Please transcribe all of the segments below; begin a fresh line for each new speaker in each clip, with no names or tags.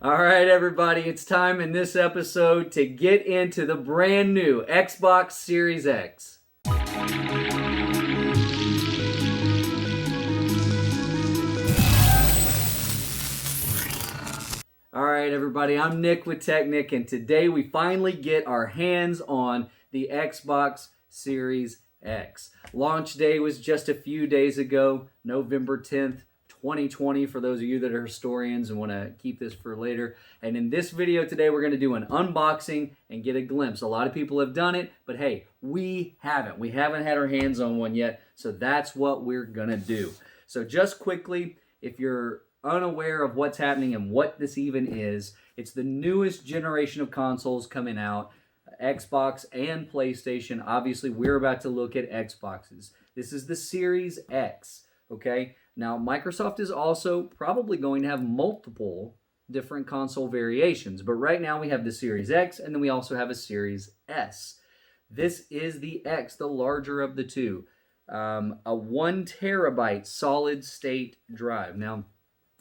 All right, everybody, it's time in this episode to get into the brand new Xbox Series X. All right, everybody, I'm Nick with tech-Nic, and today we finally get our hands on the Xbox Series X. Launch day was just a few days ago, November 10th. 2020 for those of you that are historians and want to keep this for later. And in this video today, we're going to do an unboxing and get a glimpse. A lot of people have done it, but hey, we haven't. We haven't had our hands on one yet, so that's what we're going to do. So just quickly, if you're unaware of what's happening and what this even is, it's the newest generation of consoles coming out, Xbox and PlayStation. Obviously, we're about to look at Xboxes. This is the Series X, okay? Now, Microsoft is also probably going to have multiple different console variations, but right now we have the Series X, and then we also have a Series S. This is the X, the larger of the two. A 1 terabyte solid-state drive. Now,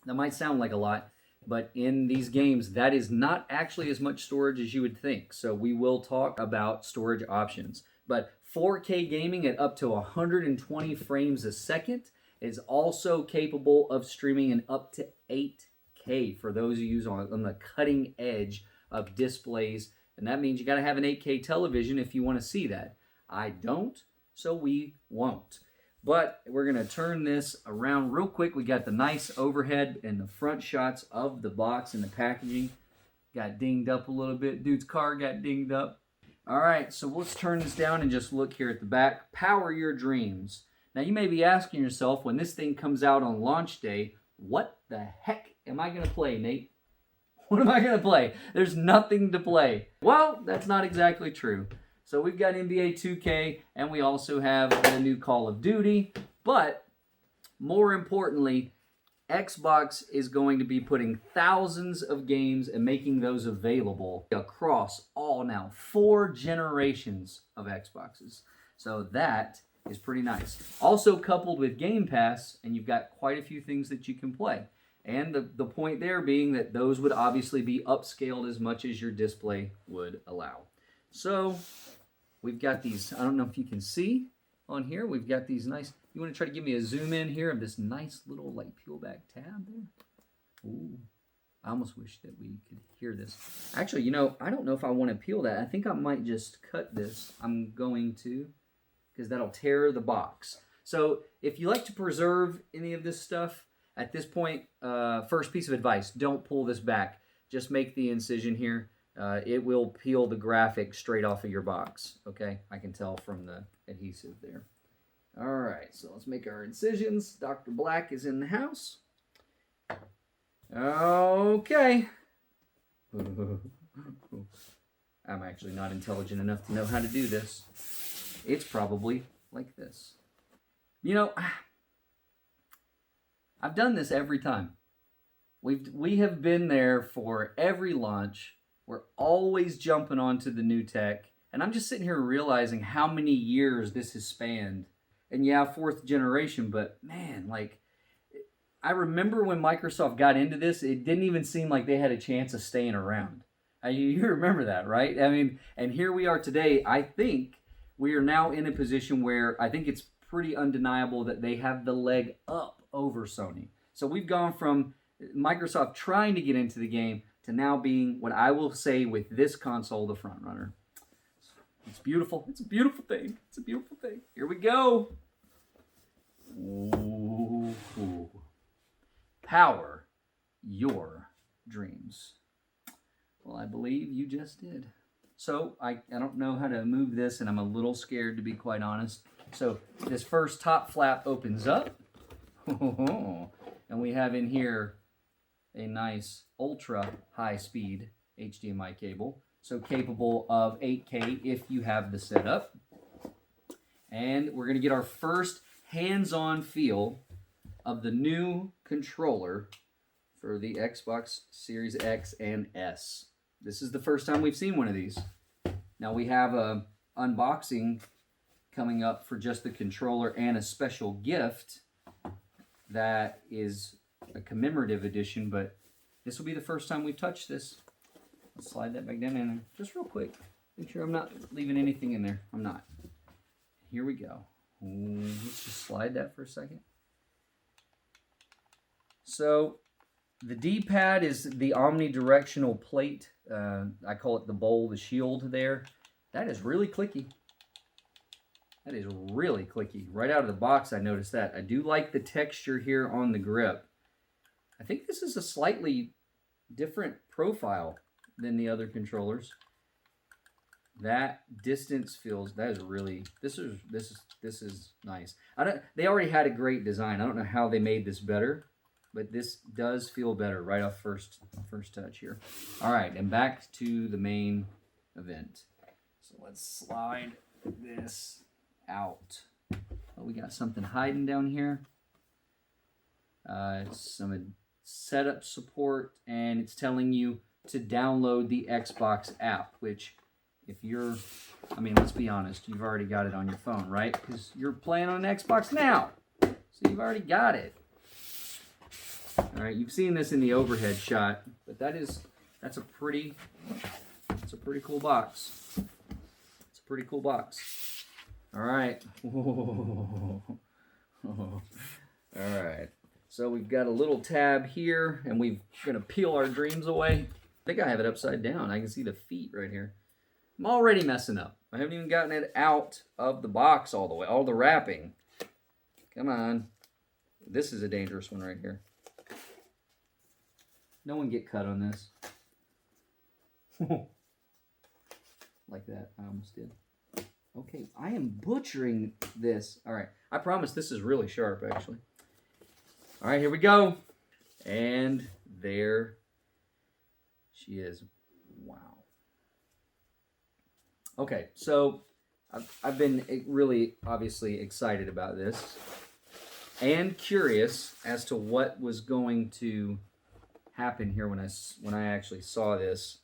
that might sound like a lot, but in these games, that is not actually as much storage as you would think, so we will talk about storage options. But 4K gaming at up to 120 frames a second is also capable of streaming in up to 8K for those who use on the cutting edge of displays. And that means you got to have an 8K television if you want to see that. I don't, so we won't. But we're going to turn this around real quick. We got the nice overhead and the front shots of the box and the packaging. Got dinged up a little bit. Dude's car got dinged up. All right, so let's turn this down and just look here at the back. Power your dreams. Now, you may be asking yourself, when this thing comes out on launch day, what the heck am I going to play, Nate? What am I going to play? There's nothing to play. Well, that's not exactly true. So we've got NBA 2K, and we also have the new Call of Duty. But more importantly, Xbox is going to be putting thousands of games and making those available across all now 4 generations of Xboxes. So that is pretty nice. Also coupled with Game Pass, and you've got quite a few things that you can play. And the point there being that those would obviously be upscaled as much as your display would allow. So we've got these, I don't know if you can see on here, we've got these nice, you want to try to give me a zoom in here of this nice little like peel back tab there? Ooh, I almost wish that we could hear this. Actually, you know, I don't know if I want to peel that. I think I might just cut this. I'm going to, because that'll tear the box. So if you like to preserve any of this stuff, at this point, first piece of advice, don't pull this back. Just make the incision here. It will peel the graphic straight off of your box, okay? I can tell from the adhesive there. All right, so let's make our incisions. Dr. Black is in the house. Okay. I'm actually not intelligent enough to know how to do this. It's probably like this. You know, I've done this every time. We have been there for every launch. We're always jumping onto the new tech. And I'm just sitting here realizing how many years this has spanned. And yeah, 4th generation, but man, like, I remember when Microsoft got into this, it didn't even seem like they had a chance of staying around. You remember that, right? I mean, and here we are today. I think we are now in a position where I think it's pretty undeniable that they have the leg up over Sony. So we've gone from Microsoft trying to get into the game to now being what I will say with this console, the front runner. It's beautiful. It's a beautiful thing. It's a beautiful thing. Here we go. Ooh. Power your dreams. Well, I believe you just did. So I don't know how to move this, and I'm a little scared, to be quite honest. So this first top flap opens up. And we have in here a nice ultra high speed HDMI cable. So capable of 8K if you have the setup. And we're going to get our first hands-on feel of the new controller for the Xbox Series X and S. This is the first time we've seen one of these. Now we have a unboxing coming up for just the controller and a special gift that is a commemorative edition, but this will be the first time we've touched this. Let's slide that back down in there just real quick. Make sure I'm not leaving anything in there. I'm not. Here we go. Let's just slide that for a second. So the D-pad is the omnidirectional plate. I call it the bowl, the shield there. That is really clicky. That is really clicky. Right out of the box, I noticed that. I do like the texture here on the grip. I think this is a slightly different profile than the other controllers. That distance feels, that is really, this is nice. They already had a great design. I don't know how they made this better, but this does feel better right off first touch here. All right, and back to the main event. So let's slide this out. Oh, we got something hiding down here. Some setup support, and it's telling you to download the Xbox app, which if you're, I mean, let's be honest, you've already got it on your phone, right? Because you're playing on Xbox now, so you've already got it. All right, you've seen this in the overhead shot, but that's a pretty cool box. It's a pretty cool box. All right. All right. So we've got a little tab here, and we're gonna peel our dreams away. I think I have it upside down. I can see the feet right here. I'm already messing up. I haven't even gotten it out of the box all the way, all the wrapping. Come on. This is a dangerous one right here. No one get cut on this. Like that, I almost did. Okay, I am butchering this. All right, I promise this is really sharp, actually. All right, here we go. And there she is. Wow. Okay, so I've been really, obviously, excited about this and curious as to what was going to happen here when I actually saw this.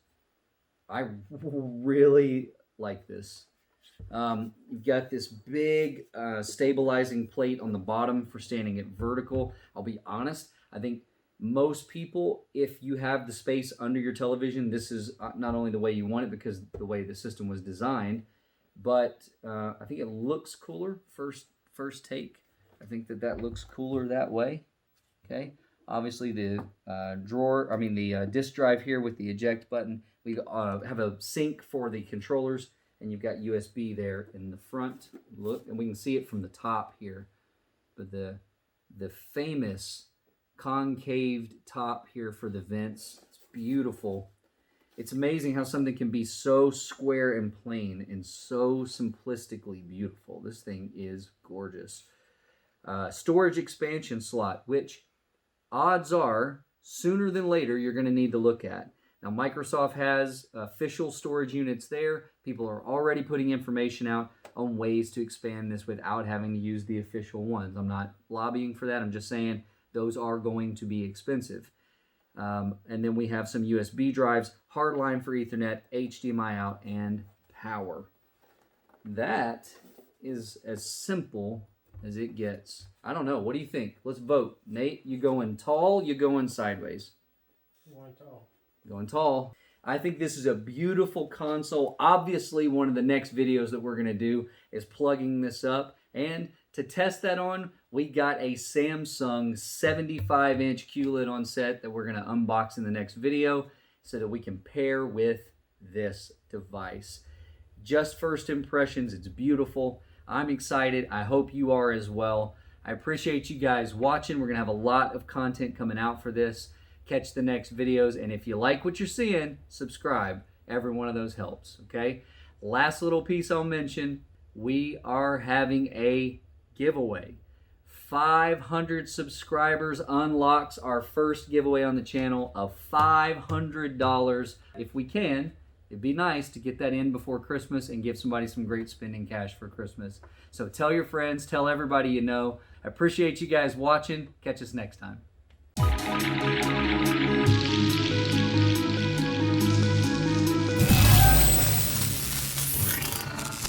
I really like this. You've got this big stabilizing plate on the bottom for standing it vertical. I'll be honest, I think most people, if you have the space under your television, this is not only the way you want it because the way the system was designed, but I think it looks cooler first take. I think that looks cooler that way. Okay, obviously the the disk drive here with the eject button. We have a sync for the controllers, and you've got USB there in the front. Look, and we can see it from the top here. But the famous concaved top here for the vents, it's beautiful. It's amazing how something can be so square and plain and so simplistically beautiful. This thing is gorgeous. Storage expansion slot, which odds are sooner than later you're going to need to look at. Now, Microsoft has official storage units there. People are already putting information out on ways to expand this without having to use the official ones. I'm not lobbying for that. I'm just saying those are going to be expensive. And then we have some USB drives, hardline for Ethernet, HDMI out, and power. That is as simple as it gets. I don't know. What do you think? Let's vote. Nate, you going tall? You going sideways?
Going tall.
Going tall. I think this is a beautiful console. Obviously, one of the next videos that we're going to do is plugging this up. And to test that on, we got a Samsung 75-inch QLED on set that we're going to unbox in the next video so that we can pair with this device. Just first impressions, it's beautiful. I'm excited. I hope you are as well. I appreciate you guys watching. We're going to have a lot of content coming out for this. Catch the next videos, and if you like what you're seeing, subscribe. Every one of those helps, okay? Last little piece I'll mention, we are having a giveaway. 500 subscribers unlocks our first giveaway on the channel of $500. If we can, it'd be nice to get that in before Christmas and give somebody some great spending cash for Christmas. So tell your friends, tell everybody you know. I appreciate you guys watching. Catch us next time.